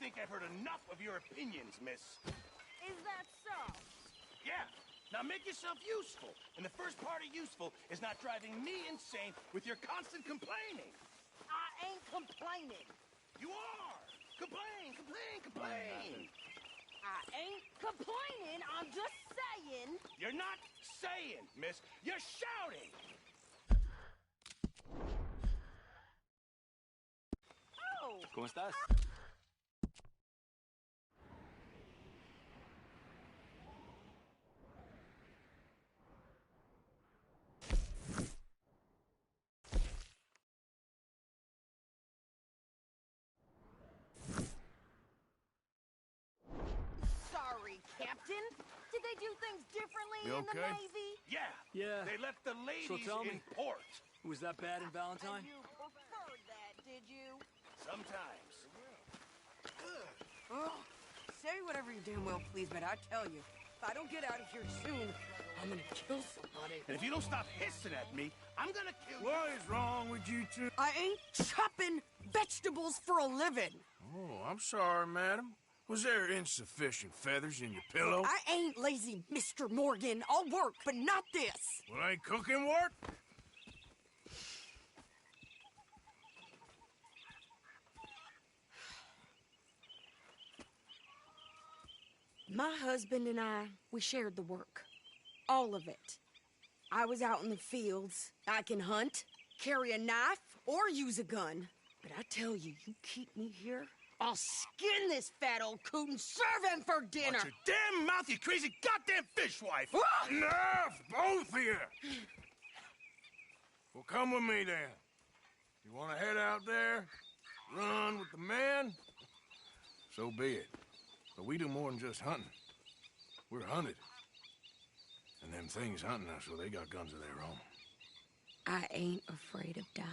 think I've heard enough of your opinions, miss. Is that so? Yeah. Now make yourself useful. And the first part of useful is not driving me insane with your constant complaining. I ain't complaining. You are! Complain, complain, complain! I ain't complaining, I'm just saying. You're not saying, miss. You're shouting! Oh! ¿Cómo estás? Sorry, Captain. Did they do things differently You in the okay? Navy? Yeah. Yeah. They left the ladies tell me. in port. Was that bad in Valentine? You preferred that, did you? Sometimes. Oh, say whatever you damn well please, but I tell you, if I don't get out of here soon, I'm gonna kill somebody. And if you don't stop hissing at me, I'm gonna kill you. What is wrong with you two? I ain't chopping vegetables for a living. Oh, I'm sorry, madam. Was there insufficient feathers in your pillow? I ain't lazy, Mr. Morgan. I'll work, but not this. Well, ain't cooking work? My husband and I, we shared the work. All of it. I was out in the fields. I can hunt, carry a knife, or use a gun. But I tell you, you keep me here, I'll skin this fat old coot and serve him for dinner. Watch your damn mouth, you crazy goddamn fishwife! Enough, both of you! Well, come with me, then. You want to head out there, run with the men? So be it. But we do more than just hunting. We're hunted. And them things hunting us, well, they got guns of their own. I ain't afraid of dying.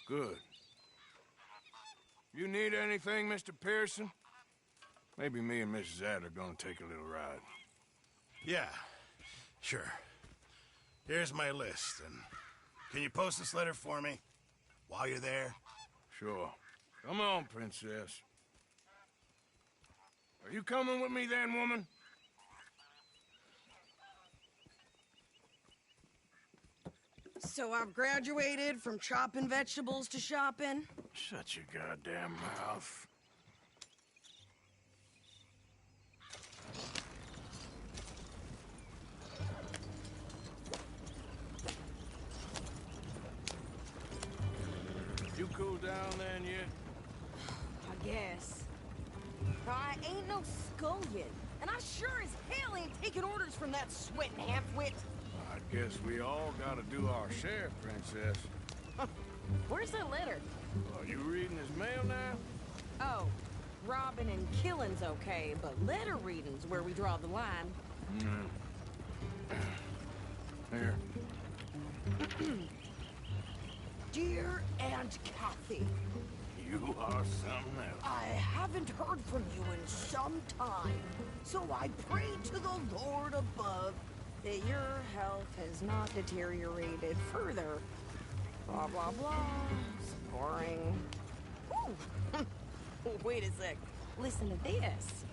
Good. You need anything, Mr. Pearson? Maybe me and Mrs. Ad are gonna take a little ride. Yeah, sure. Here's my list, and can you post this letter for me while you're there? Sure. Come on, princess. Are you coming with me then, woman? So I've graduated from chopping vegetables to shopping. Shut your goddamn mouth. You cool down then yet? I guess. I ain't no scullion, and I sure as hell ain't taking orders from that sweating half-wit. I guess we all gotta do our share, princess. Where's the letter? Are you reading his mail now? Oh, robbing and killing's okay, but letter reading's where we draw the line. Here. Dear Aunt Kathy, You are something else. I haven't heard from you in some time, so I pray to the Lord above that your health has not deteriorated further. Blah, blah, blah. It's boring. Ooh. Wait a sec. Listen to this.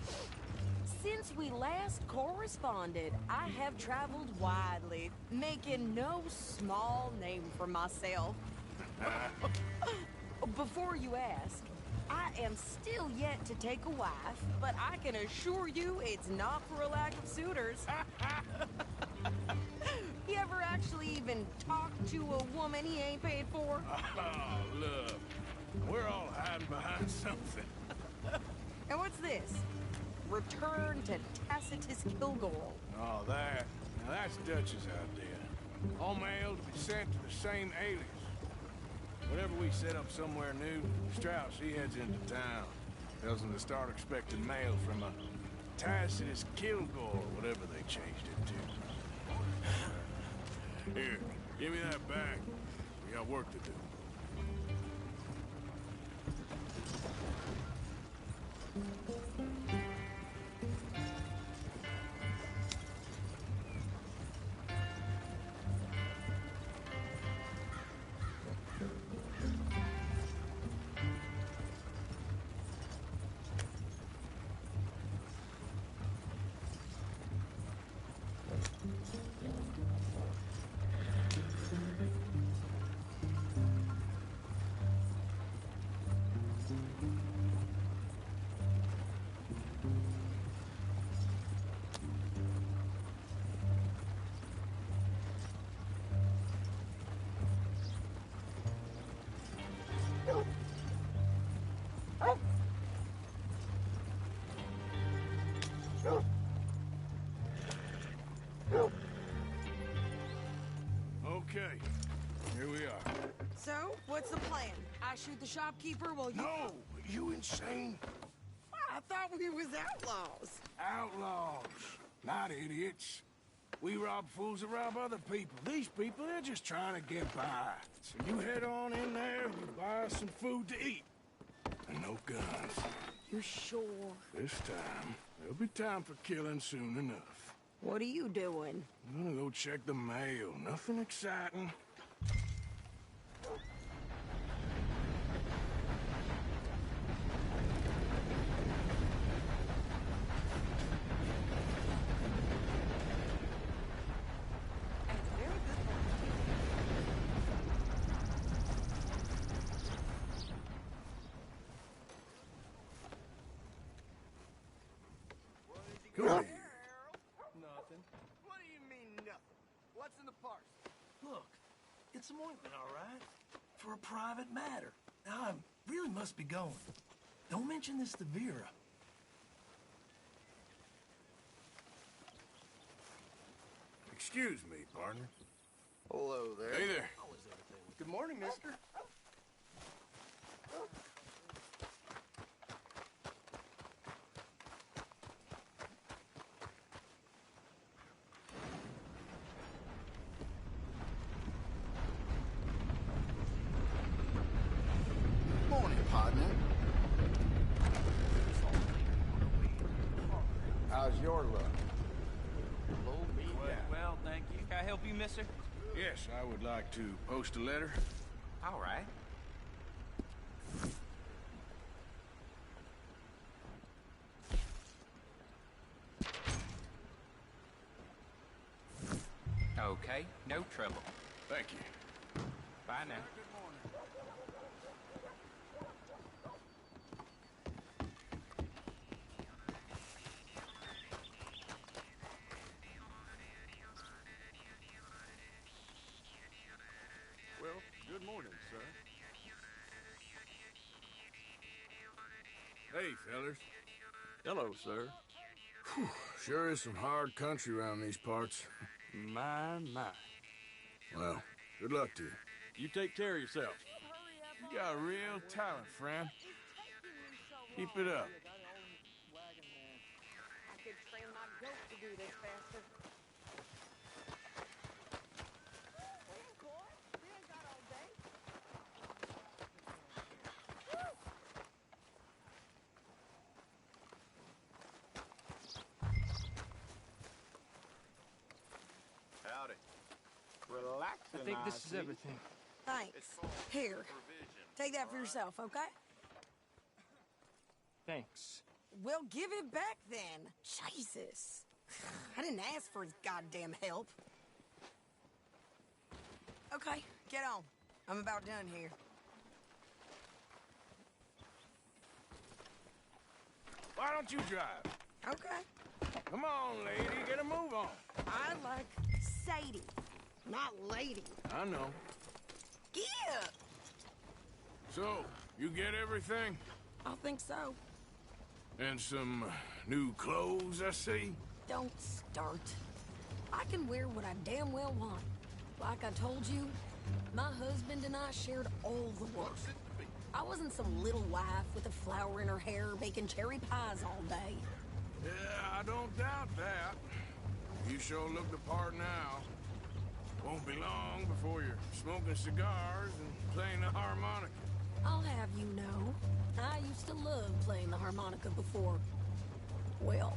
Since we last corresponded, I have traveled widely, making no small name for myself. Before you ask, I am still yet to take a wife, but I can assure you it's not for a lack of suitors. You ever actually even talk to a woman he ain't paid for? Oh, look. We're all hiding behind something. And what's this? Return to Tacitus Kilgore. Oh, that. Now, that's Dutch's idea. All mail to be sent to the same alias. Whenever we set up somewhere new, Strauss, he heads into town. Tells them to start expecting mail from a Tacitus Kilgore, whatever they changed it to. Here, give me that back. We got work to do. Okay, here we are. So, what's the plan? I shoot the shopkeeper while you... No, you insane? I thought we was outlaws. Outlaws, not idiots. We rob fools that rob other people. These people, they're just trying to get by. So you head on in there and you buy us some food to eat. And no guns. You sure? This time, there'll be time for killing soon enough. What are you doing? I'm gonna go check the mail. Nothing exciting. Come on. Nothing. What do you mean, nothing? What's in the parcel? Look, it's some ointment, all right? For a private matter. Now, I really must be going. Don't mention this to Vera. Excuse me, partner. Hello there. Hey there. Good morning, mister. Morning, partner. How's your luck? Well, thank you. Can I help you, mister? Yes, I would like to post a letter. All right. Okay, no trouble. Thank you. Bye now. Well, good morning, sir. Hey, fellers. Hello, sir. Sure is some hard country around these parts. My. Well, good luck to you. You take care of yourself. You got a real talent, friend. Keep it up. I could train my goat to do this faster. Howdy. I think this is everything. Thanks. Here, take that for yourself, okay? Thanks. Well, give it back then. Jesus. I didn't ask for his goddamn help. Okay, get on. I'm about done here. Why don't you drive? Okay. Come on, lady, get a move on. I like Sadie, not lady. I know. Yeah, So, you get everything? I think so. And some new clothes, I see? Don't start. I can wear what I damn well want. Like I told you, my husband and I shared all the work. I wasn't some little wife with a flower in her hair baking cherry pies all day. Yeah, I don't doubt that. You sure look the part now. Won't be long before you're smoking cigars and playing the harmonica. I'll have you know, I used to love playing the harmonica before. Well,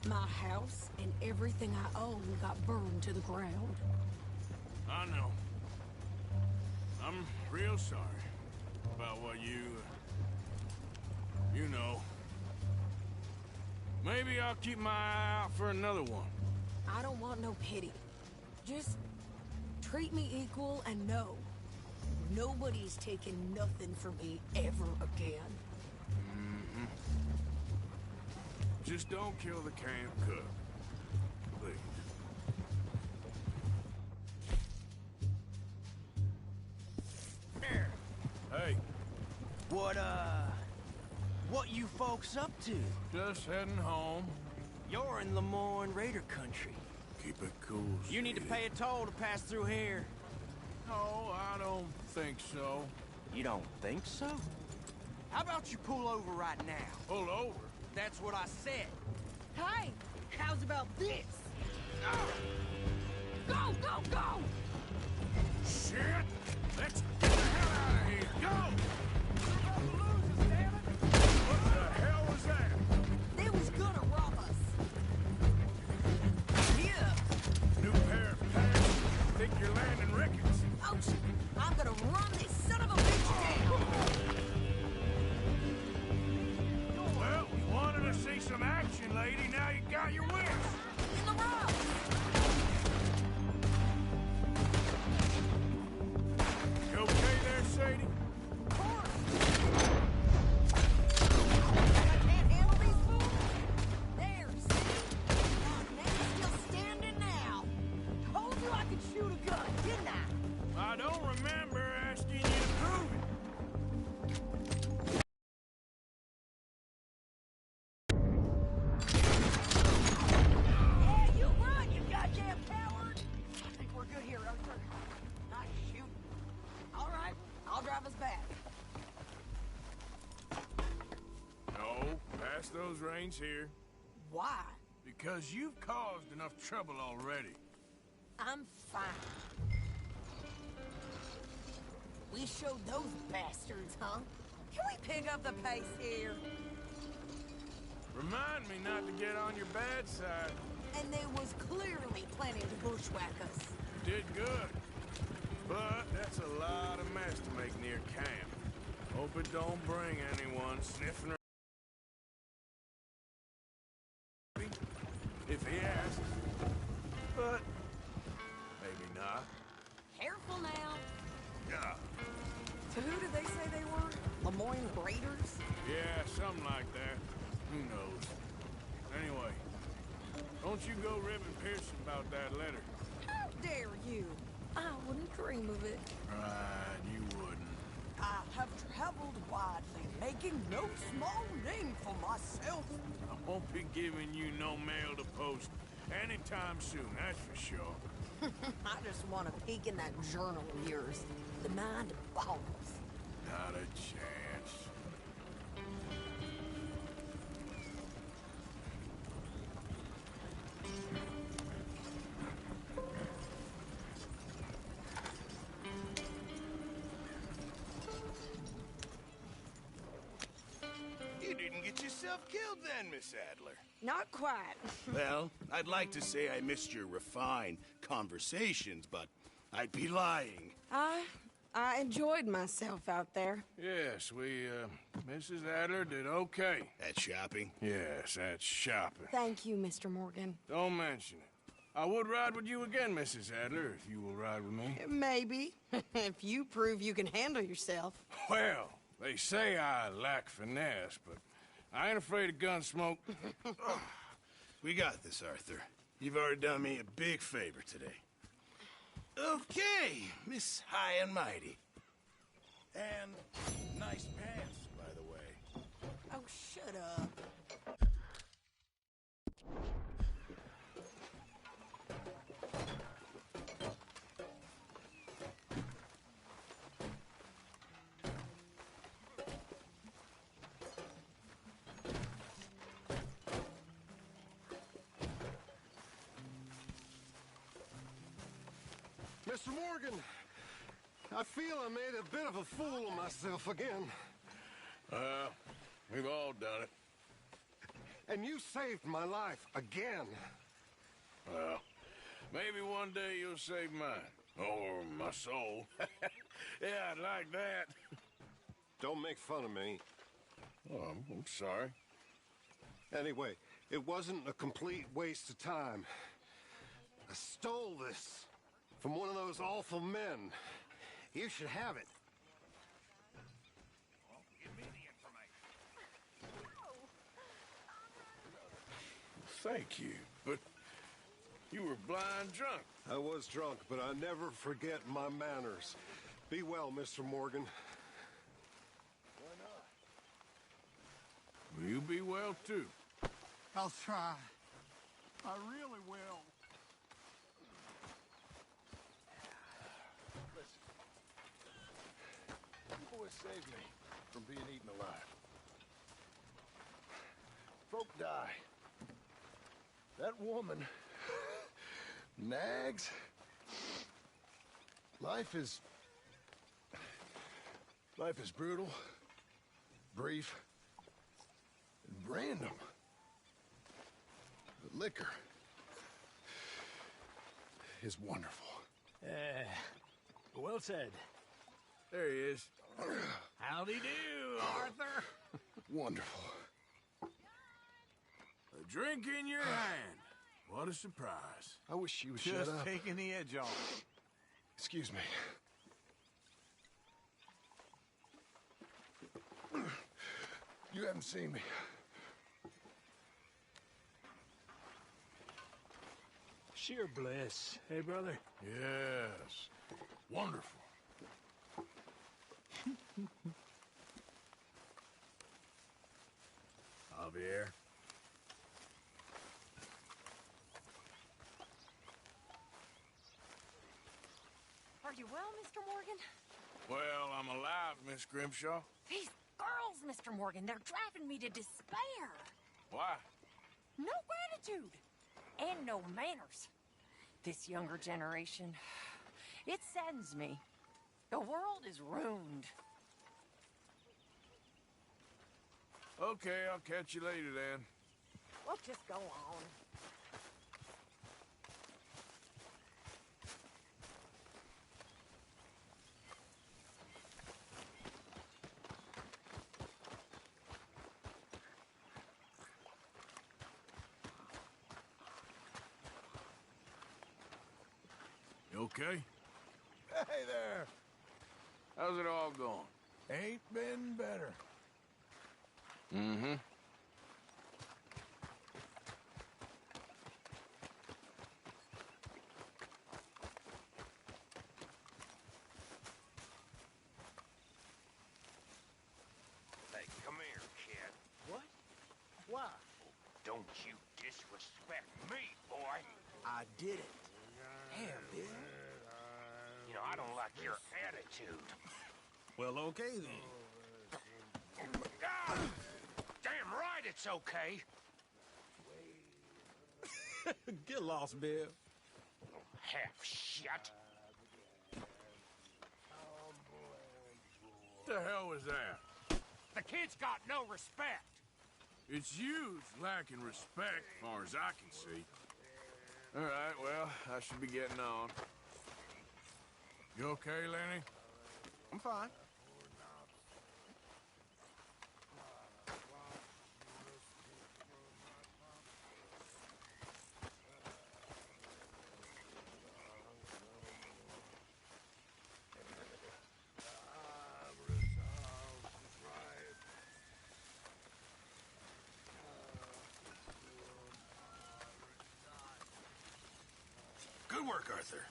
my house and everything I own got burned to the ground. I know. I'm real sorry about what you know. Maybe I'll keep my eye out for another one. I don't want no pity. Just treat me equal and know nobody's taking nothing from me ever again. Just don't kill the camp cook. Please. Hey, What you folks up to? just heading home. You're in Lemoyne Raider country. Keep it cool, You need to sweetie. pay a toll to pass through here. No, I don't think so. You don't think so? How about you pull over right now? Pull over? That's what I said. Hey, how's about this? Ah! Go, go, go! Shit! Let's get the hell out of here! Go! What the hell was that? They was gonna rob us. Yeah. New pair of pants? Think you're landing Ricketts? Oh, shit. I'm gonna run this son of a bitch down. Well, you wanted to see some action, lady. Now you got your wish. In the road. You okay there, Sadie? Of course. I can't handle these fools. There, see? My name's still standing now. Told you I could shoot a gun, didn't I? I don't remember asking you to prove it. Yeah, you run, you goddamn coward! I think we're good here, Arthur. Nice shooting. All right, I'll drive us back. No, pass those reins here. Why? Because you've caused enough trouble already. I'm fine. We showed those bastards, huh? Can we pick up the pace here? Remind me not to get on your bad side. And they was clearly planning to bushwhack us. Did good. But that's a lot of mess to make near camp. Hope it don't bring anyone sniffing around. If he asks. But maybe not. Careful now. Yeah. So who did they say they were? Lemoyne Raiders? Yeah, something like that. Who knows? Anyway, don't you go ribbing Pearson about that letter. How dare you? I wouldn't dream of it. Right, you wouldn't. I have traveled widely, making no small name for myself. I won't be giving you no mail to post anytime soon, that's for sure. I just want to peek in that journal of yours. The mind boggles. Not a chance. You didn't get yourself killed then, Miss Adler. Not quite. Well, I'd like to say I missed your refined conversations, but I'd be lying. I enjoyed myself out there. Yes, Mrs. Adler did okay. At shopping? Yes, that's shopping. Thank you, Mr. Morgan. Don't mention it. I would ride with you again, Mrs. Adler, if you will ride with me. Maybe. If you prove you can handle yourself. Well, they say I lack finesse, but I ain't afraid of gun smoke. We got this, Arthur. You've already done me a big favor today. Okay, Miss High and Mighty. And nice pants, by the way. Oh, shut up. Mr. Morgan, I feel I made a bit of a fool of myself again. We've all done it. And you saved my life again. Well, maybe one day you'll save mine. Or my soul. Yeah, I'd like that. Don't make fun of me. Oh, I'm sorry. Anyway, it wasn't a complete waste of time. I stole this from one of those awful men. You should have it. Thank you, but you were blind drunk. I was drunk, but I never forget my manners. Be well, Mr. Morgan. Why not? Will you be well, too? I'll try. I really will. Let's saved me from being eaten alive. Folk die. That woman nags. Life is brutal, brief, and random. But liquor is wonderful. Well said. There he is. Howdy do, Arthur. Wonderful. A drink in your hand. What a surprise. I wish she would shut Just up. taking the edge off. Excuse me. You haven't seen me. Sheer bliss. Hey, brother? Yes. Wonderful. Javier. Are you well, Mr. Morgan? Well, I'm alive, Miss Grimshaw. These girls, Mr. Morgan, they're driving me to despair. Why? No gratitude. And no manners. This younger generation, it saddens me. The world is ruined. Okay, I'll catch you later then. Well, just go on. You okay? Hey there. How's it all going? Ain't been better. Mm-hmm. Hey, come here, kid. What? Why? Don't you disrespect me, boy. I did it. Damn, dude. You know, I don't like your attitude. Well, okay then. Ah! Damn right it's okay. Get lost, Bill. Half shut. What the hell was that? The kid's got no respect. It's you lacking respect, as far as I can see. All right, well, I should be getting on. You okay, Lenny? I'm fine. Good work, Arthur.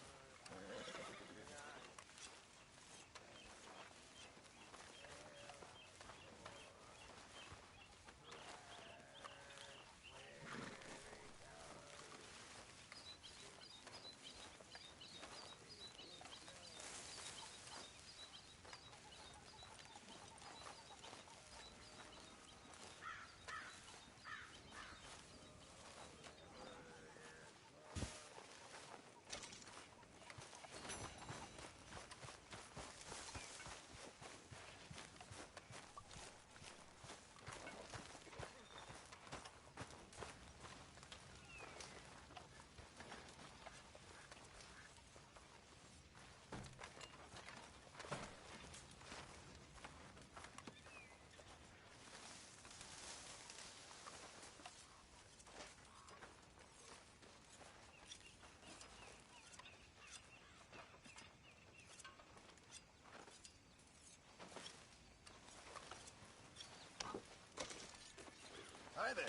Hi there.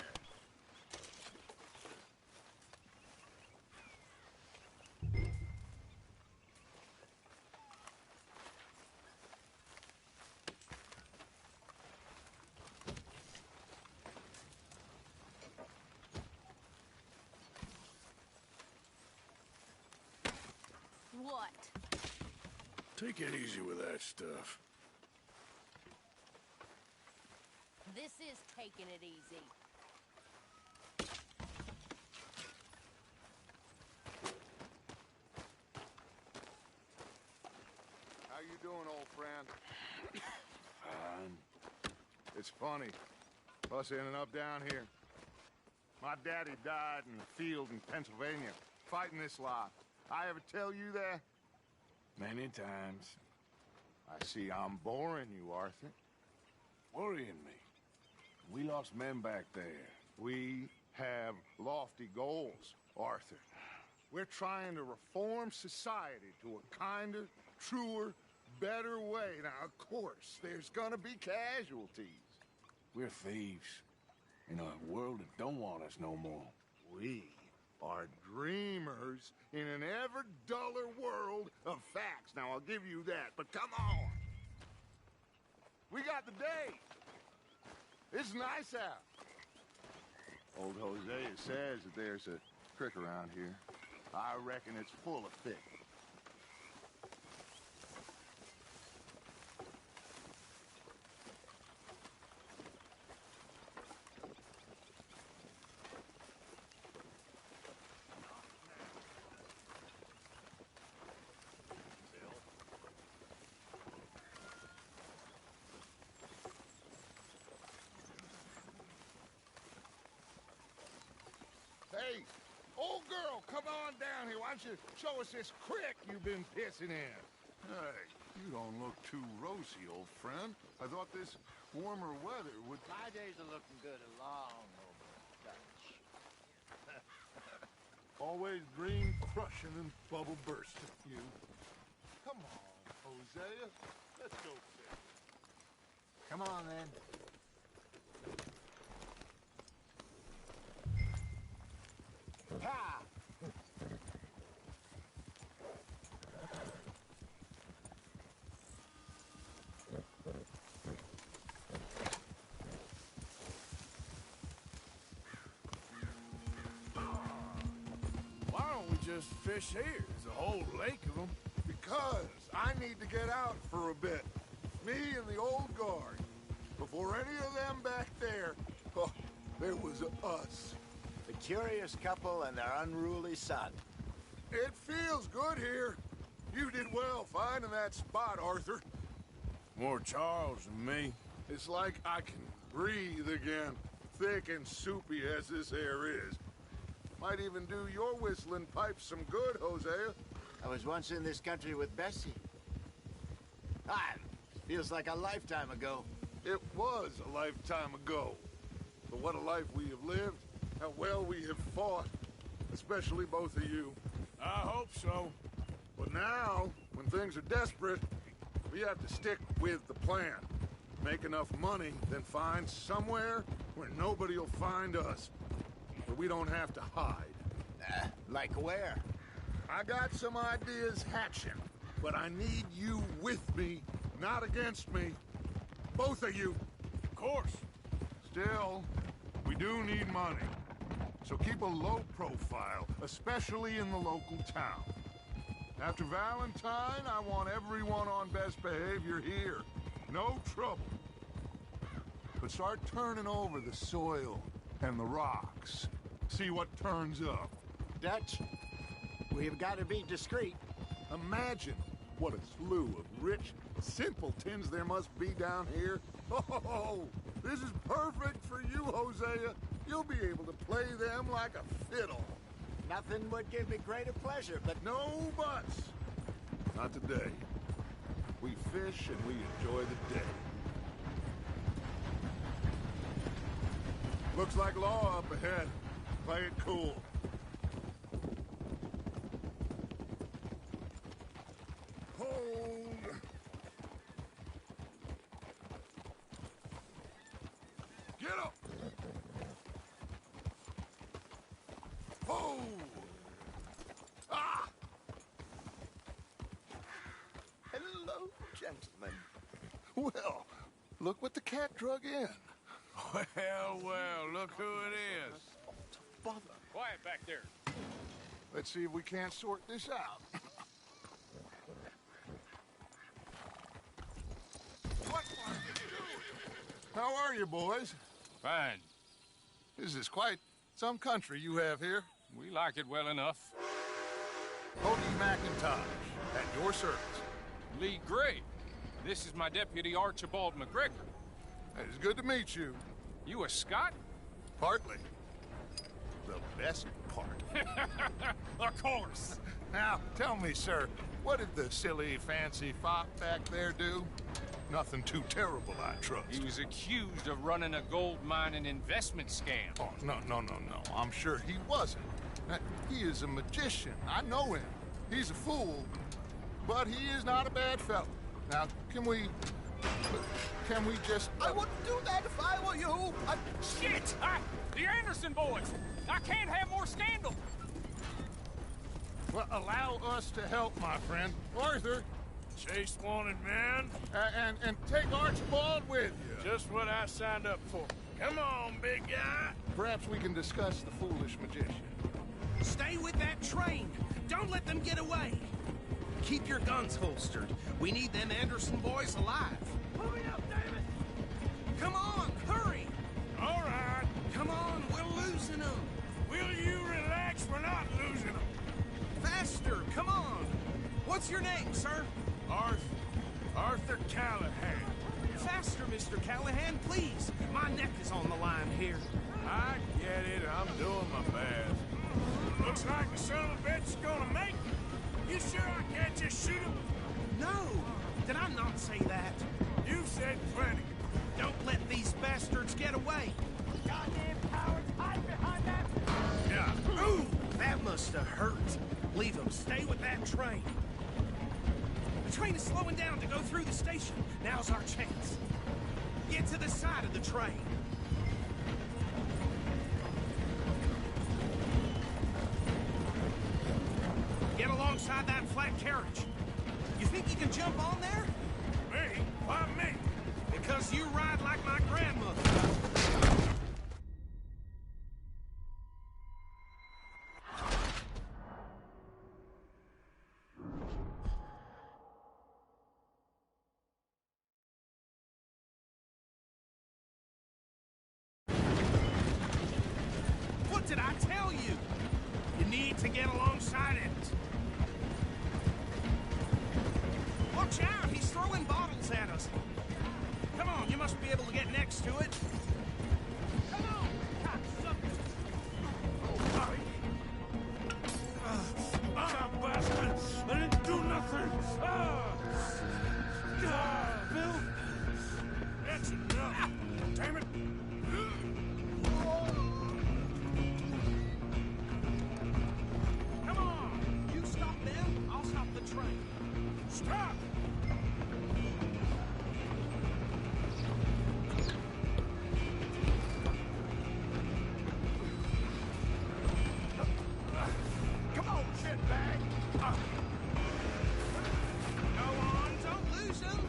What? Take it easy with that stuff. This is taking it easy. How you doing, old friend? Fine. It's funny, us ending up down here. My daddy died in the field in Pennsylvania, fighting this lot. I ever tell you that? Many times. I see I'm boring you, Arthur. Worrying me. We lost men back there. We have lofty goals, Arthur. We're trying to reform society to a kinder, truer, better way. Now, of course, there's gonna be casualties. We're thieves. In a world that don't want us no more. We are dreamers in an ever duller world of facts. Now, I'll give you that, but come on. We got the day. It's nice out. Old Hosea says that there's a creek around here. I reckon it's full of fish. Hey, old girl, come on down here. Why don't you show us this creek you've been pissing in? Hey, you don't look too rosy, old friend. I thought this warmer weather would... My days are looking good along over Dutch. Always green crushing and bubble bursting, you. Come on, Hosea. Let's go fish. Come on, then. Ha! Why don't we just fish here? There's a whole lake of them. Because I need to get out for a bit. Me and the old guard. Before any of them back there, oh, there was us. The curious couple and their unruly son. It feels good here. You did well finding that spot, Arthur. More Charles than me. It's like I can breathe again, thick and soupy as this air is. Might even do your whistling pipes some good, Hosea. I was once in this country with Bessie. Feels like a lifetime ago. It was a lifetime ago. But what a life we have lived. How well we have fought. Especially both of you. I hope so. But now, when things are desperate, we have to stick with the plan. Make enough money, then find somewhere where nobody will find us. Where we don't have to hide. Like where? I got some ideas hatching, but I need you with me, not against me. Both of you. Of course. Still, we do need money. So keep a low profile, especially in the local town. After Valentine, I want everyone on best behavior here. No trouble. But start turning over the soil and the rocks. See what turns up. Dutch, we've got to be discreet. Imagine what a slew of rich simpletons there must be down here. Oh, this is perfect for you, Hosea. You'll be able to play them like a fiddle. Nothing would give me greater pleasure, but... No buts. Not today. We fish and we enjoy the day. Looks like law up ahead. Play it cool. Hold. Get up. Hold. Ah! Hello, gentlemen. Well, look what the cat drug in. Well, look who it is. Bother. Quiet back there. Let's see if we can't sort this out. What are you doing? How are you, boys? Fine. This is quite some country you have here. We like it well enough. Cody McIntosh, at your service. Lee Gray. This is my deputy, Archibald McGregor. It's good to meet you. You a Scot? Partly. The best part. Of course. Now, tell me, sir, what did the silly, fancy fop back there do? Nothing too terrible, I trust. He was accused of running a gold mine and investment scam. Oh, no. I'm sure he wasn't. He is a magician. I know him. He's a fool, but he is not a bad fellow. Now, can we just... I wouldn't do that if I were you. Shit! The Anderson boys! I can't have more scandal! Well, allow us to help, my friend. Arthur! Chase wanted man. And take Archibald with you. Just what I signed up for. Come on, big guy. Perhaps we can discuss the foolish magician. Stay with that train. Don't let them get away. Keep your guns holstered. We need them Anderson boys alive. Hurry up, damn it! Come on, hurry! All right. Come on, we're losing them. Will you relax? We're not losing them. Faster, come on. What's your name, sir? Arthur Callahan. Faster, Mr. Callahan, please. My neck is on the line here. I get it. I'm doing my best. Looks like the son of a bitch is gonna make it. You sure I can't just shoot him? No. Did I not say that? You've said plenty. Don't let these bastards get away. Goddamn cowards, hide behind that! Yeah. Ooh, that must have hurt. Leave them. Stay with that train. The train is slowing down to go through the station. Now's our chance. Get to the side of the train. Get alongside that flat carriage. You think you can jump on there? Me? Why me? Because you ride like my grandmother. What did I tell you? You need to get alongside it. Watch out! He's throwing bottles at us. Come on, you must be able to get next to it. Come on, cocksucker! Bastard! I didn't do nothing! Bill! That's enough! Damn it! Come on! You stop them, I'll stop the train. Stop! Come on, shitbag! Go on, don't lose them.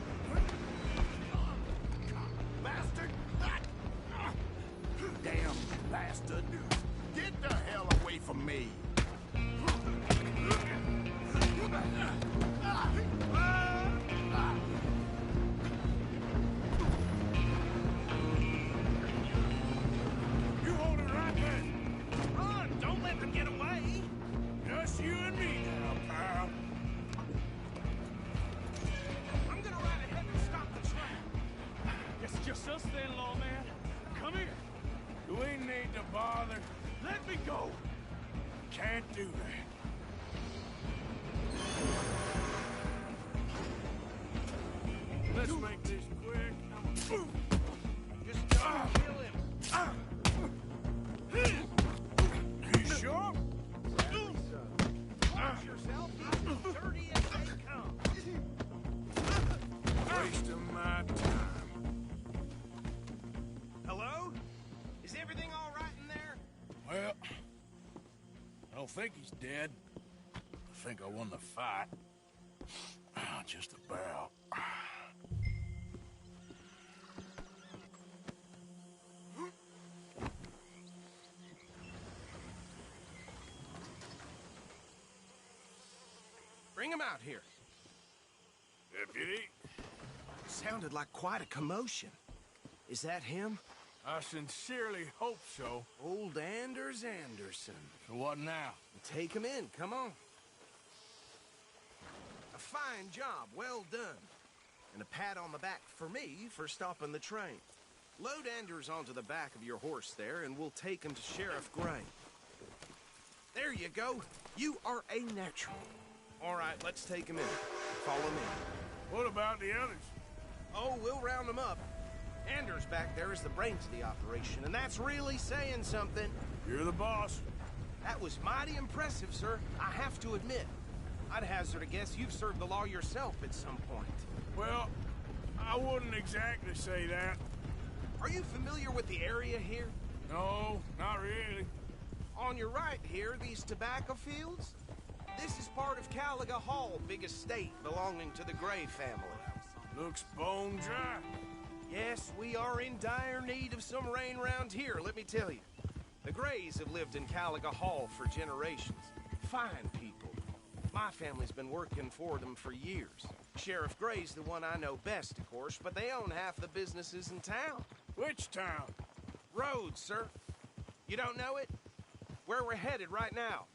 Bastard! Damn bastard! Get the hell away from me! You hold it right there! Run! Don't let them get away! Just you and me now, pal. I'm gonna ride ahead and stop the train. It's just us then, lawman. Come here. We need to bother. Let me go. Can't do that. Let's make this quick. Just don't kill him. You sure? Watch yourself. He's as dirty as they come. Wasting my time. Hello? Is everything all right in there? Well, I don't think he's dead. I think I won the fight. Just about. Bring him out here. Deputy? Sounded like quite a commotion. Is that him? I sincerely hope so. Old Anders Anderson. So what now? Take him in, come on. A fine job, well done. And a pat on the back for me for stopping the train. Load Anders onto the back of your horse there, and we'll take him to Sheriff Gray. There you go. You are a natural. All right, let's take him in. Follow me. What about the others? Oh, we'll round them up. Anders back there is the brains of the operation, and that's really saying something. You're the boss. That was mighty impressive, sir. I have to admit. I'd hazard a guess you've served the law yourself at some point. Well, I wouldn't exactly say that. Are you familiar with the area here? No, not really. On your right here, these tobacco fields? This is part of Caliga Hall, big estate belonging to the Gray family. Looks bone dry. Yes, we are in dire need of some rain round here, let me tell you. The Grays have lived in Caliga Hall for generations. Fine people. My family's been working for them for years. Sheriff Gray's the one I know best, of course, but they own half the businesses in town. Which town? Rhodes, sir. You don't know it? Where we're headed right now.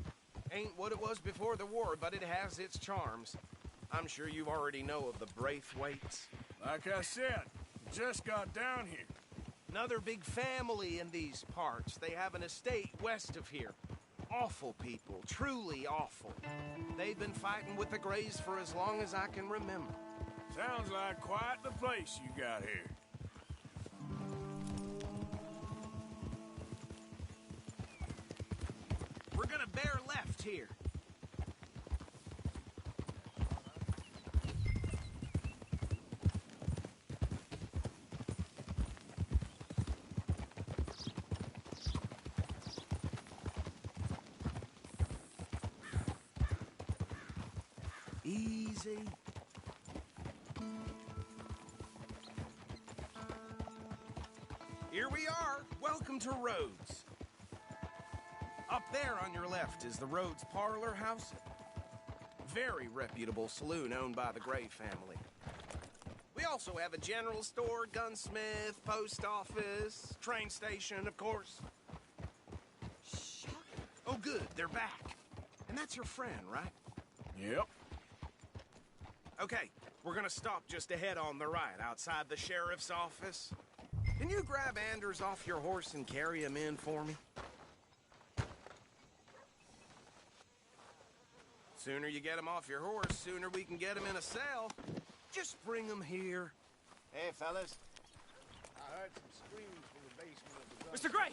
Ain't what it was before the war, but it has its charms. I'm sure you already know of the Braithwaites. Like I said, just got down here. Another big family in these parts. They have an estate west of here. Awful people, truly awful. They've been fighting with the Grays for as long as I can remember. Sounds like quite the place you got here. We're gonna bear left here. Easy. Here we are. Welcome to Rhodes. Up there on your left is the Rhodes Parlor House. Very reputable saloon owned by the Gray family. We also have a general store, gunsmith, post office, train station, of course. Shut. Oh, good. They're back. And that's your friend, right? Yep. Okay, we're gonna stop just ahead on the right, outside the sheriff's office. Can you grab Anders off your horse and carry him in for me? Sooner you get him off your horse, sooner we can get him in a cell. Just bring him here. Hey, fellas. I heard some screams from the basement of the... Mr. Gray!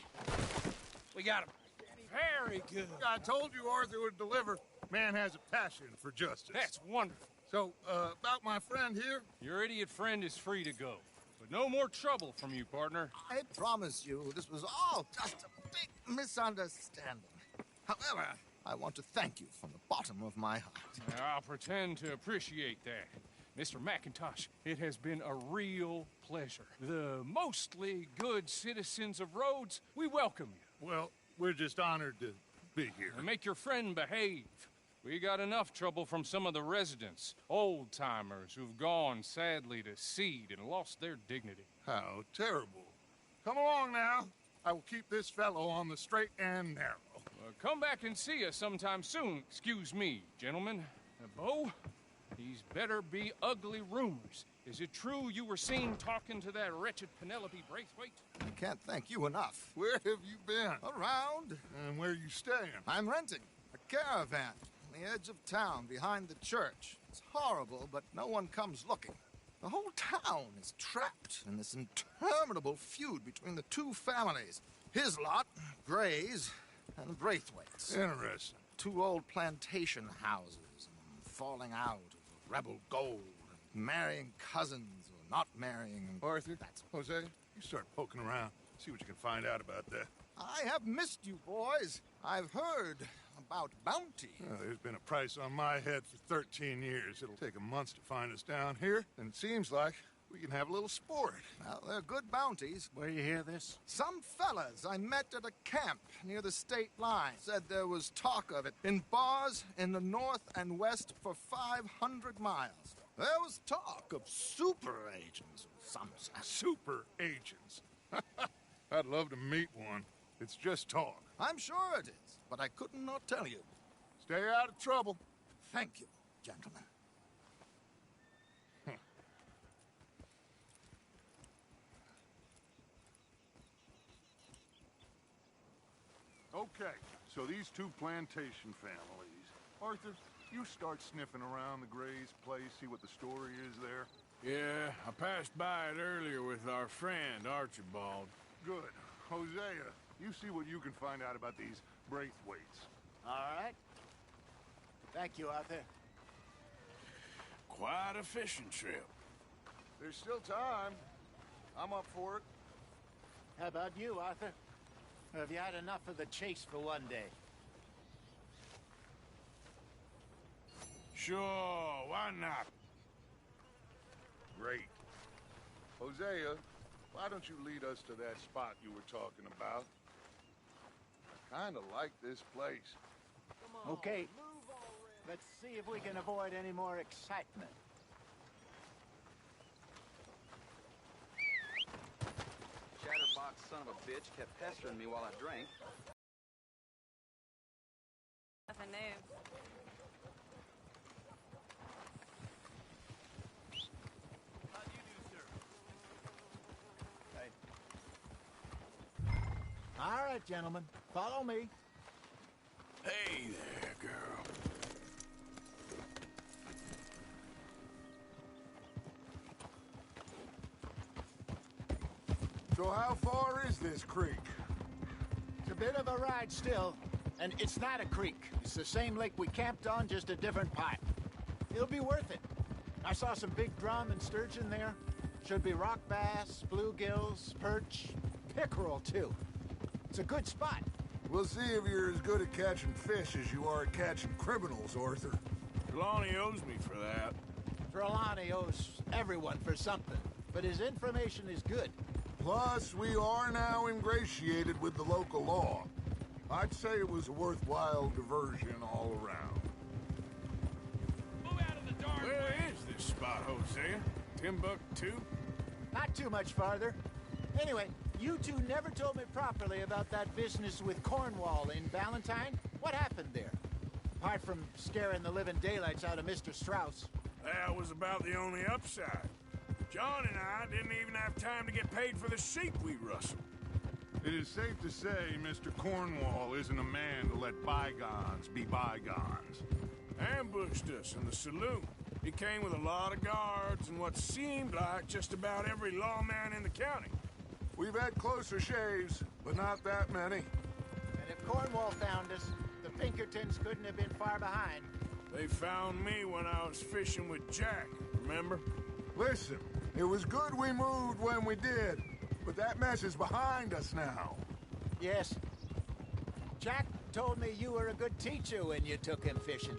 We got him. Very good. I told you Arthur would deliver. Man has a passion for justice. That's wonderful. So, about my friend here? Your idiot friend is free to go. But no more trouble from you, partner. I promise you, this was all just a big misunderstanding. However, I want to thank you from the bottom of my heart. I'll pretend to appreciate that. Mr. McIntosh, it has been a real pleasure. The mostly good citizens of Rhodes, we welcome you. Well, we're just honored to be here. And make your friend behave. We got enough trouble from some of the residents, old-timers who've gone, sadly, to seed and lost their dignity. How terrible. Come along now. I will keep this fellow on the straight and narrow. Come back and see us sometime soon. Excuse me, gentlemen. Bo, these better be ugly rumors. Is it true you were seen talking to that wretched Penelope Braithwaite? I can't thank you enough. Where have you been? Around. And where are you staying? I'm renting a caravan on the edge of town behind the church. It's horrible, but no one comes looking. The whole town is trapped in this interminable feud between the two families. His lot, Gray's, and Braithwaite's. Interesting. Two old plantation houses, falling out of rebel gold, marrying cousins or not marrying. Arthur, that's Jose, you start poking around. See what you can find out about that. I have missed you, boys. I've heard about bounty. Well, there's been a price on my head for 13 years. It'll take a month to find us down here, and it seems like we can have a little sport. Well, they're good bounties. Where you hear this? Some fellas I met at a camp near the state line said there was talk of it in bars in the north and west for 500 miles. There was talk of super agents of some sort. Super agents. I'd love to meet one. It's just talk. I'm sure it is, but I could not tell you. Stay out of trouble. Thank you, gentlemen. Okay, so these two plantation families. Arthur, you start sniffing around the Gray's place, see what the story is there. Yeah, I passed by it earlier with our friend, Archibald. Good. Hosea, you see what you can find out about these Braithwaites. All right. Thank you, Arthur. Quite a fishing trip. There's still time. I'm up for it. How about you, Arthur? Or have you had enough of the chase for one day? Sure, why not? Great. Hosea, why don't you lead us to that spot you were talking about? I kind of like this place. Okay. Let's see if we can avoid any more excitement. Chatterbox son of a bitch kept pestering me while I drank. Nothing new. How do you do, sir? All right, gentlemen. Follow me. Hey there, girl. So how far is this creek? It's a bit of a ride still, and it's not a creek. It's the same lake we camped on, just a different pipe. It'll be worth it. I saw some big drum and sturgeon there. Should be rock bass, bluegills, perch, pickerel, too. It's a good spot. We'll see if you're as good at catching fish as you are at catching criminals, Arthur. Trelawney owes me for that. Trelawney owes everyone for something, but his information is good. Plus, we are now ingratiated with the local law. I'd say it was a worthwhile diversion all around. Move out of the dark. Where is this spot, Hosea? Timbuktu? Not too much farther. Anyway, you two never told me properly about that business with Cornwall in Valentine. What happened there? Apart from scaring the living daylights out of Mr. Strauss. That was about the only upside. John and I didn't even have time to get paid for the sheep we rustled. It is safe to say Mr. Cornwall isn't a man to let bygones be bygones. Ambushed us in the saloon. He came with a lot of guards and what seemed like just about every lawman in the county. We've had closer shaves, but not that many. And if Cornwall found us, the Pinkertons couldn't have been far behind. They found me when I was fishing with Jack, remember? Listen, it was good we moved when we did, but that mess is behind us now. Yes. Jack told me you were a good teacher when you took him fishing.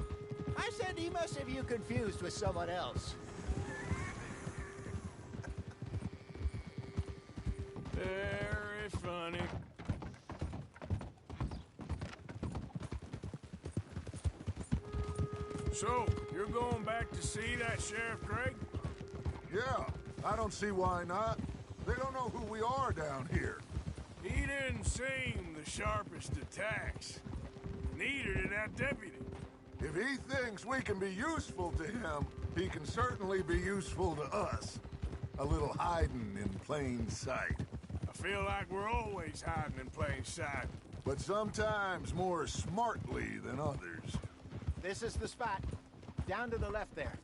I said he must have you confused with someone else. Very funny. So, you're going back to see that Sheriff Gregg? Yeah, I don't see why not. They don't know who we are down here. He didn't seem the sharpest attacks. Neither did that deputy. If he thinks we can be useful to him, he can certainly be useful to us. A little hiding in plain sight. I feel like we're always hiding in plain sight. But sometimes more smartly than others. This is the spot. Down to the left there.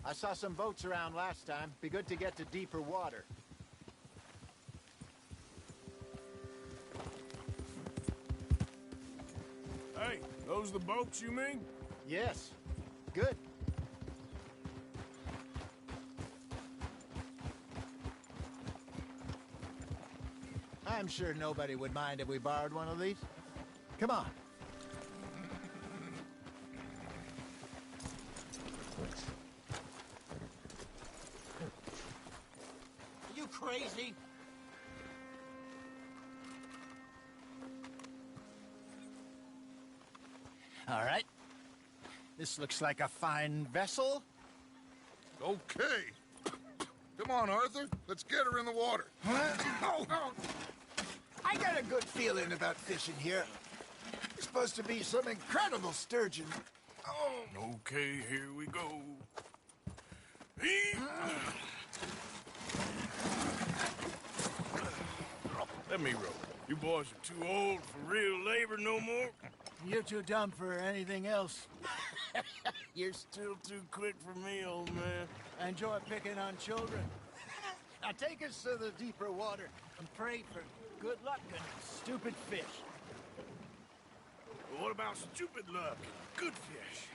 I saw some boats around last time. Be good to get to deeper water. Hey, those the boats you mean? Yes. Good. I'm sure nobody would mind if we borrowed one of these. Come on. Are you crazy? All right. This looks like a fine vessel. Okay. Come on, Arthur. Let's get her in the water. Oh. I got a good feeling about fishing here. It's supposed to be some incredible sturgeon. Oh. Okay, here we go. Let me row. You boys are too old for real labor no more. You're too dumb for anything else. You're still too quick for me, old man. I enjoy picking on children. Now take us to the deeper water and pray for good luck and stupid fish. Well, what about stupid luck and good fish?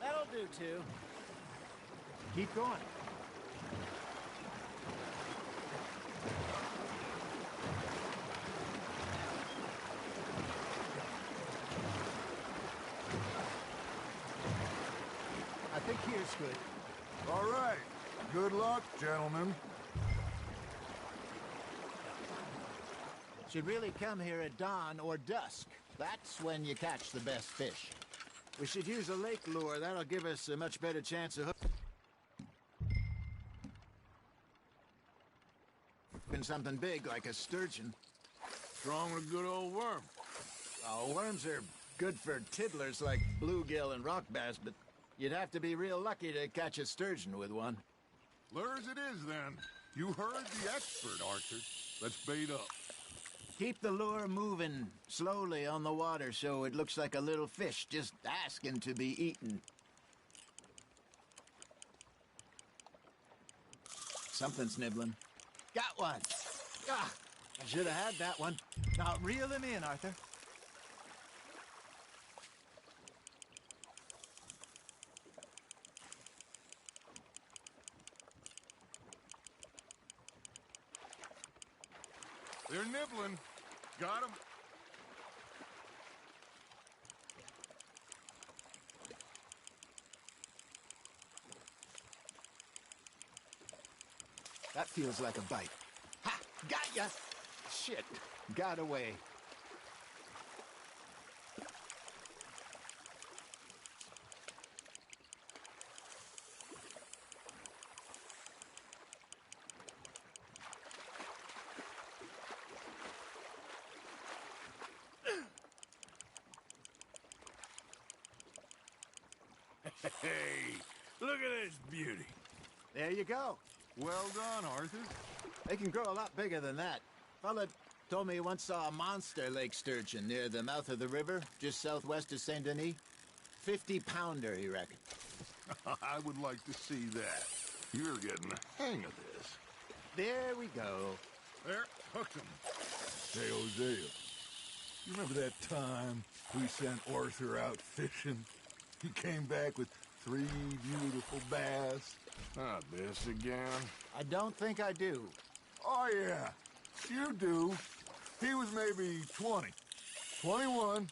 That'll do, too. Keep going. I think here's good. All right. Good luck, gentlemen. Should really come here at dawn or dusk. That's when you catch the best fish. We should use a lake lure. That'll give us a much better chance of hooking something big like a sturgeon. Strong with a good old worm. Oh, worms are good for tiddlers like bluegill and rock bass, but you'd have to be real lucky to catch a sturgeon with one. Lures it is, then. You heard the expert, Arthur. Let's bait up. Keep the lure moving slowly on the water so it looks like a little fish just asking to be eaten. Something's nibbling. Got one. Ah, I should have had that one. Now reel him in, Arthur. They're nibbling. Got him. That feels like a bite. Ha! Got ya! Shit. Got away. Hey, look at this beauty. There you go. Well done, Arthur. They can grow a lot bigger than that. Fella told me he once saw a monster lake sturgeon near the mouth of the river, just southwest of Saint Denis. 50-pounder, he reckoned. I would like to see that. You're getting the hang of this. There we go. There, hooked him. Hey, Hosea, you remember that time we sent Arthur out fishing? He came back with 3 beautiful bass. Not this again. I don't think I do. Oh, yeah. You do. He was maybe 20. 21.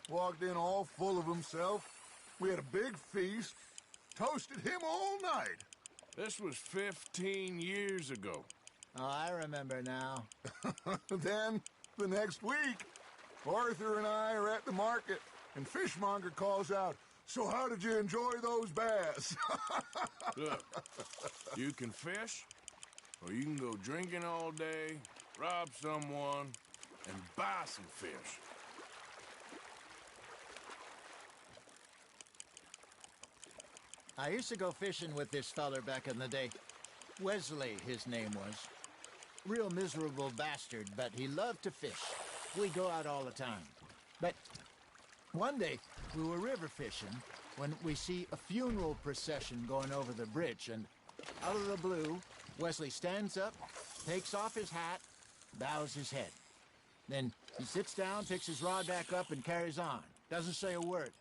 Walked in all full of himself. We had a big feast. Toasted him all night. This was 15 years ago. Oh, I remember now. Then, the next week, Arthur and I are at the market, and Fishmonger calls out, "So how did you enjoy those bass?" Look, you can fish, or you can go drinking all day, rob someone, and buy some fish. I used to go fishing with this feller back in the day. Wesley, his name was. Real miserable bastard, but he loved to fish. We'd go out all the time. But one day, we were river fishing when we see a funeral procession going over the bridge, and out of the blue, Wesley stands up, takes off his hat, bows his head. Then he sits down, picks his rod back up, and carries on. Doesn't say a word.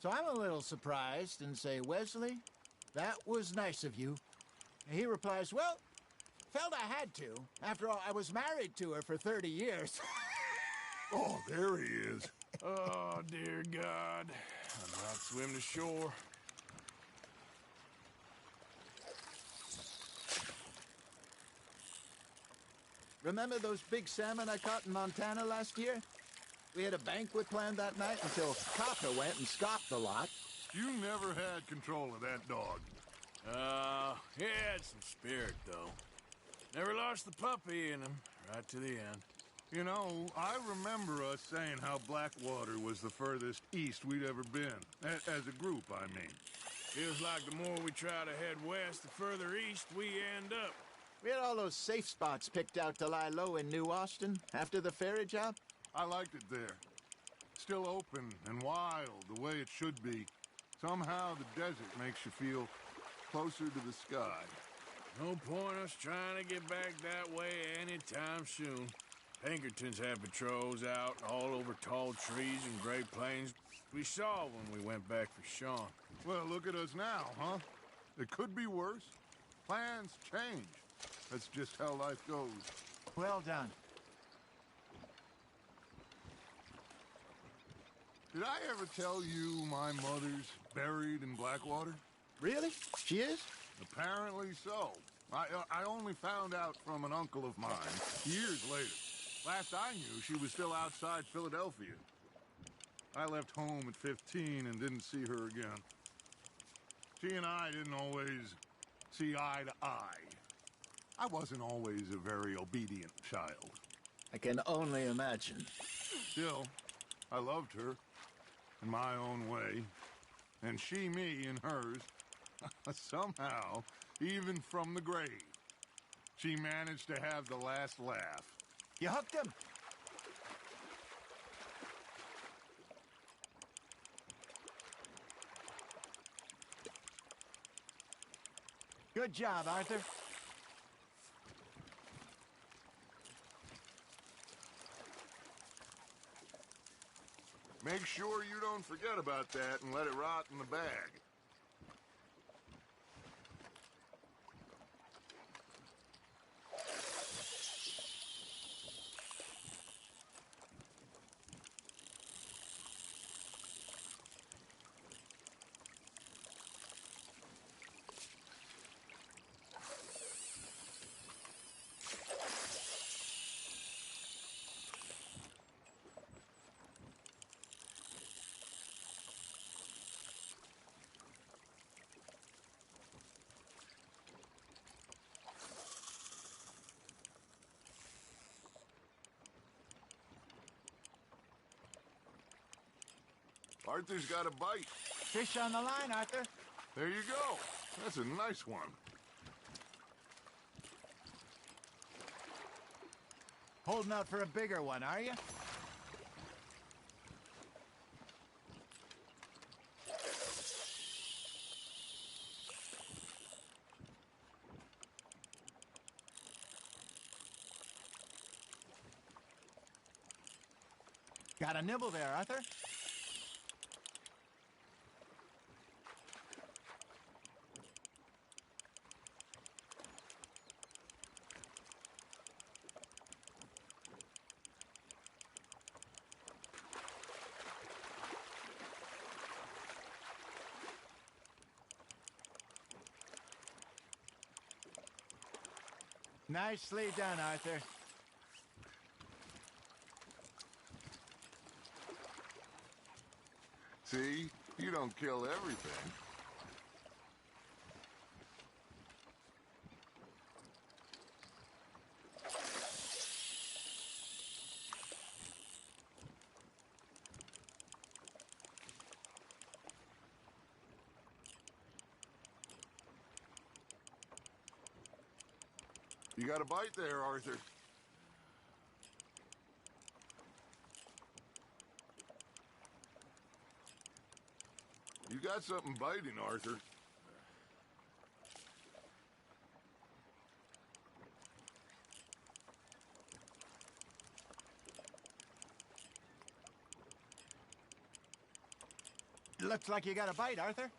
So I'm a little surprised and say, "Wesley, that was nice of you." And he replies, "Well, felt I had to. After all, I was married to her for 30 years. Oh, there he is. Oh, dear God. I'm about to swim to shore. Remember those big salmon I caught in Montana last year? We had a banquet planned that night until Copper went and scoffed the lot. You never had control of that dog. He had some spirit, though. Never lost the puppy in him, right to the end. You know, I remember us saying how Blackwater was the furthest east we'd ever been. As a group, I mean. Feels like the more we try to head west, the further east we end up. We had all those safe spots picked out to lie low in New Austin after the ferry job. I liked it there. Still open and wild, the way it should be. Somehow the desert makes you feel closer to the sky. No point us trying to get back that way anytime soon. Pinkertons had patrols out all over tall trees and Great Plains. We saw when we went back for Sean. Well, look at us now, huh? It could be worse. Plans change. That's just how life goes. Well done. Did I ever tell you my mother's buried in Blackwater? Really? She is? Apparently so. I only found out from an uncle of mine years later. Last I knew, she was still outside Philadelphia. I left home at 15 and didn't see her again. She and I didn't always see eye to eye. I wasn't always a very obedient child. I can only imagine. Still, I loved her in my own way, and she me in hers. Somehow, even from the grave, she managed to have the last laugh. You hooked him? Good job, Arthur. Make sure you don't forget about that and let it rot in the bag. Arthur's got a bite. Fish on the line, Arthur. There you go. That's a nice one. Holding out for a bigger one, are you? Got a nibble there, Arthur. Nicely done, Arthur. See? You don't kill everything. You got a bite there, Arthur. You got something biting, Arthur. Looks like you got a bite, Arthur.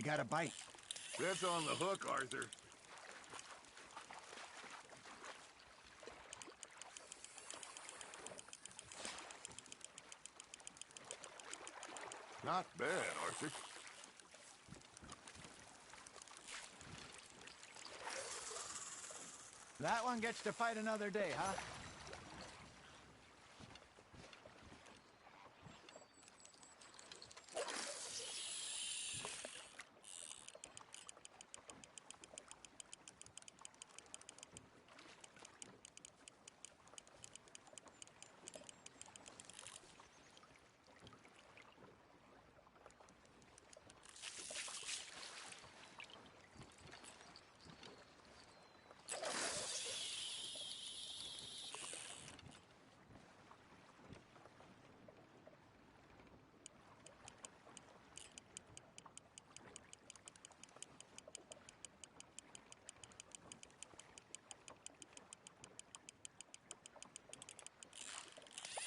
You got a bite? That's on the hook, Arthur. Not bad, Arthur. That one gets to fight another day, huh?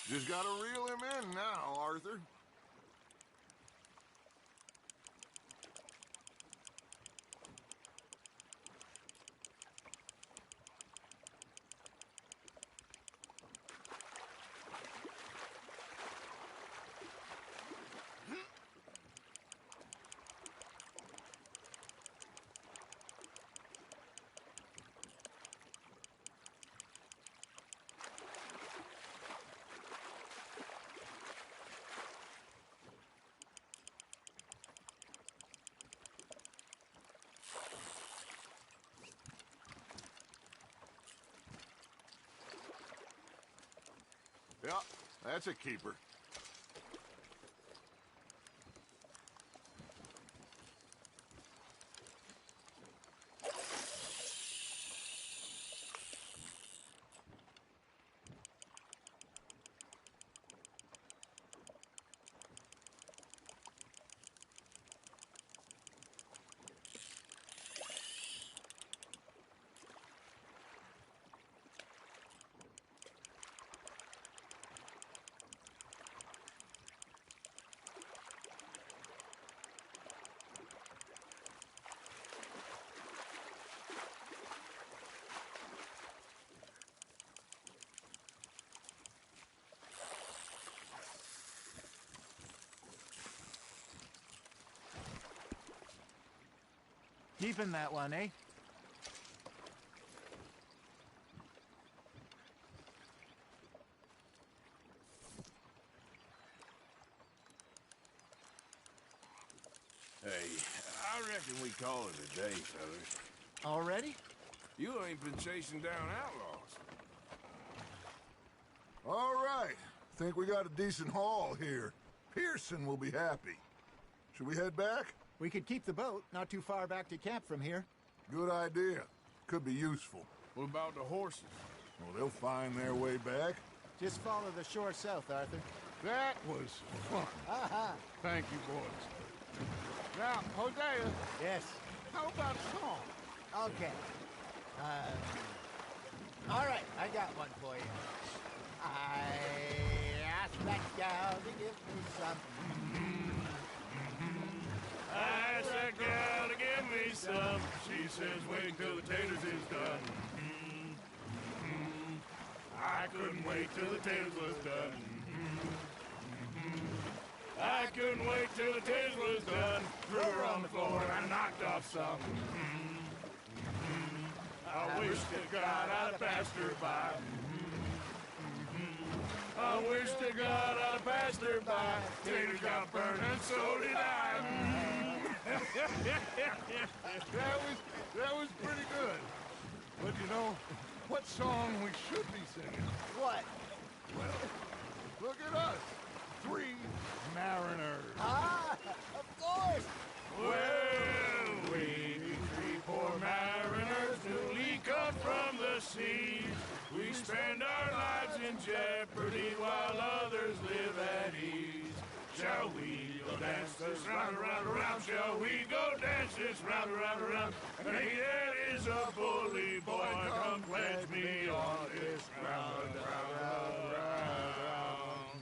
Just gotta reel him in now, Arthur. Yeah, that's a keeper. Keeping that one, eh? Hey, I reckon we call it a day, fellas. Already? You ain't been chasing down outlaws. All right. Think we got a decent haul here. Pearson will be happy. Should we head back? We could keep the boat not too far back to camp from here. Good idea. Could be useful. What about the horses? Well, they'll find their way back. Just follow the shore south, Arthur. That was fun. Aha! Thank you, boys. Now, Hosea. Yes. How about song? Okay. All right, I got one for you. I asked that gal to give me some. I asked that gal to give me some. She says, wait till the taters is done. I couldn't wait till the taters was done. I couldn't wait till the taters was done. Threw her on the floor and I knocked off some. I wish to God I'd passed her by. I wish to God I'd passed her by. Taters got burned and so did I. That was pretty good. But you know, what song we should be singing? What? Well, look at us. 3 mariners. Ah, of course. Well, we 3 poor mariners newly cut from the seas. We spend our lives in jeopardy while others live at ease. Shall we go dance this round, around, around? Shall we go dance this round, around, around? And he that is a bully boy, come pledge me on this round, round, round, round.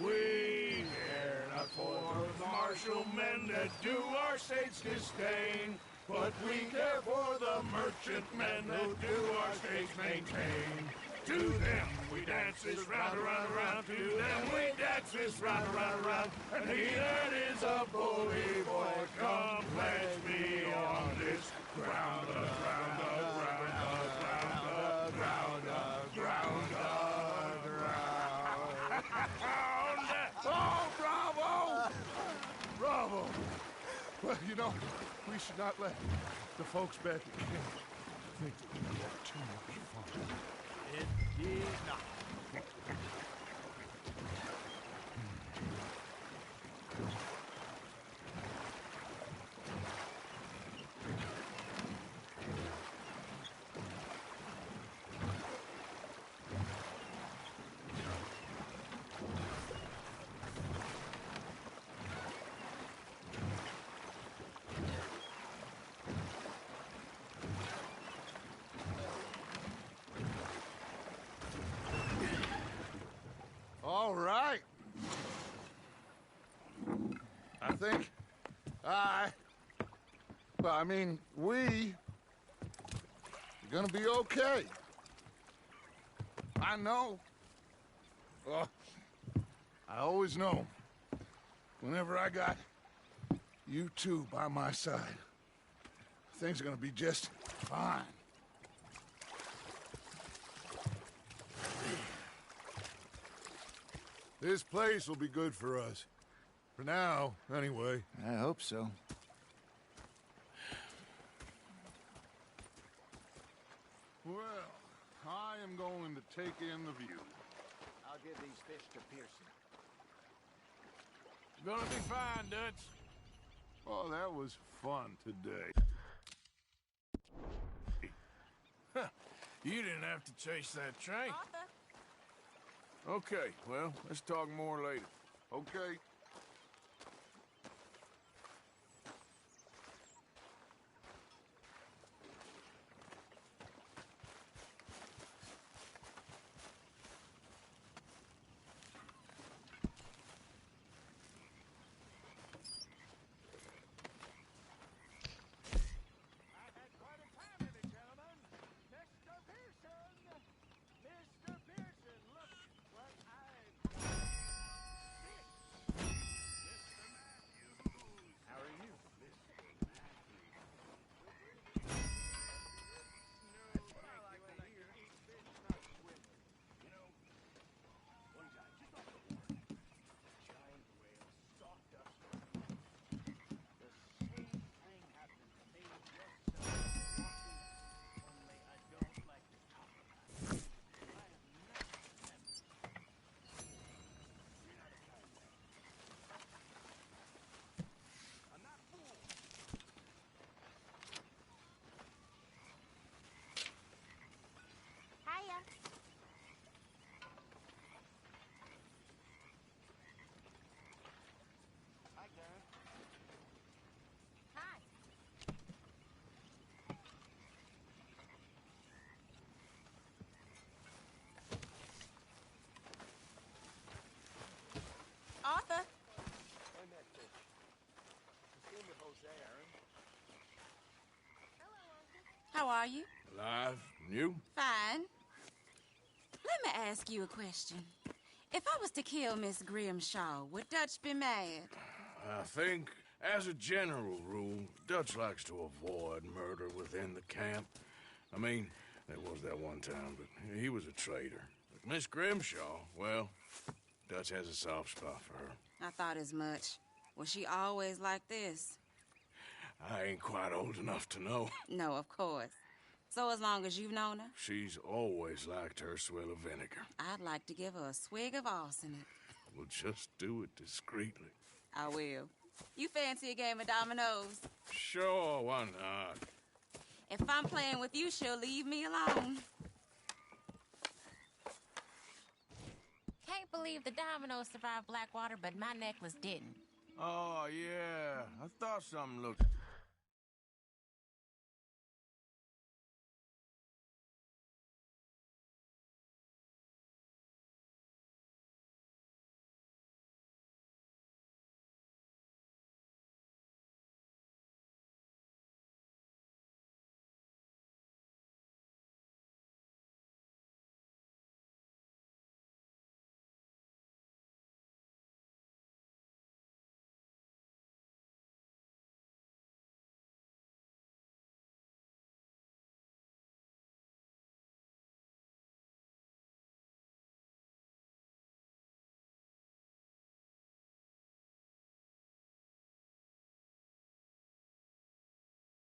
We care not for the martial men that do our our state's disdain, but we care for the merchantmen who do our states maintain. To them we dance this round, around, around. To them we dance this round, around, around. And he that is a bully boy, come pledge me on this ground, ground, ground, ground, ground, ground, ground. Oh, bravo! Bravo! Well, you know, we should not let the folks back at camp think that we had too much fun. It did not. All right. I think we are gonna be okay. I know. I always know. Whenever I got you two by my side, things are gonna be just fine. This place will be good for us. For now, anyway. I hope so. Well, I am going to take in the view. I'll give these fish to Pearson. It's gonna be fine, Dutch. Oh, that was fun today. Huh. You didn't have to chase that train. Okay, well, let's talk more later. Okay. Arthur? How are you? Alive. And you? Fine. Let me ask you a question. If I was to kill Miss Grimshaw, would Dutch be mad? I think, as a general rule, Dutch likes to avoid murder within the camp. I mean, there was that one time, but he was a traitor. But Miss Grimshaw, well, Dutch has a soft spot for her. I thought as much. Was she always like this? I ain't quite old enough to know. No, of course. So as long as you've known her? She's always liked her swill of vinegar. I'd like to give her a swig of arsenic. We'll just do it discreetly. I will. You fancy a game of dominoes? Sure, why not? If I'm playing with you, she'll leave me alone. Can't believe the dominoes survived Blackwater, but my necklace didn't. Oh, yeah. I thought something looked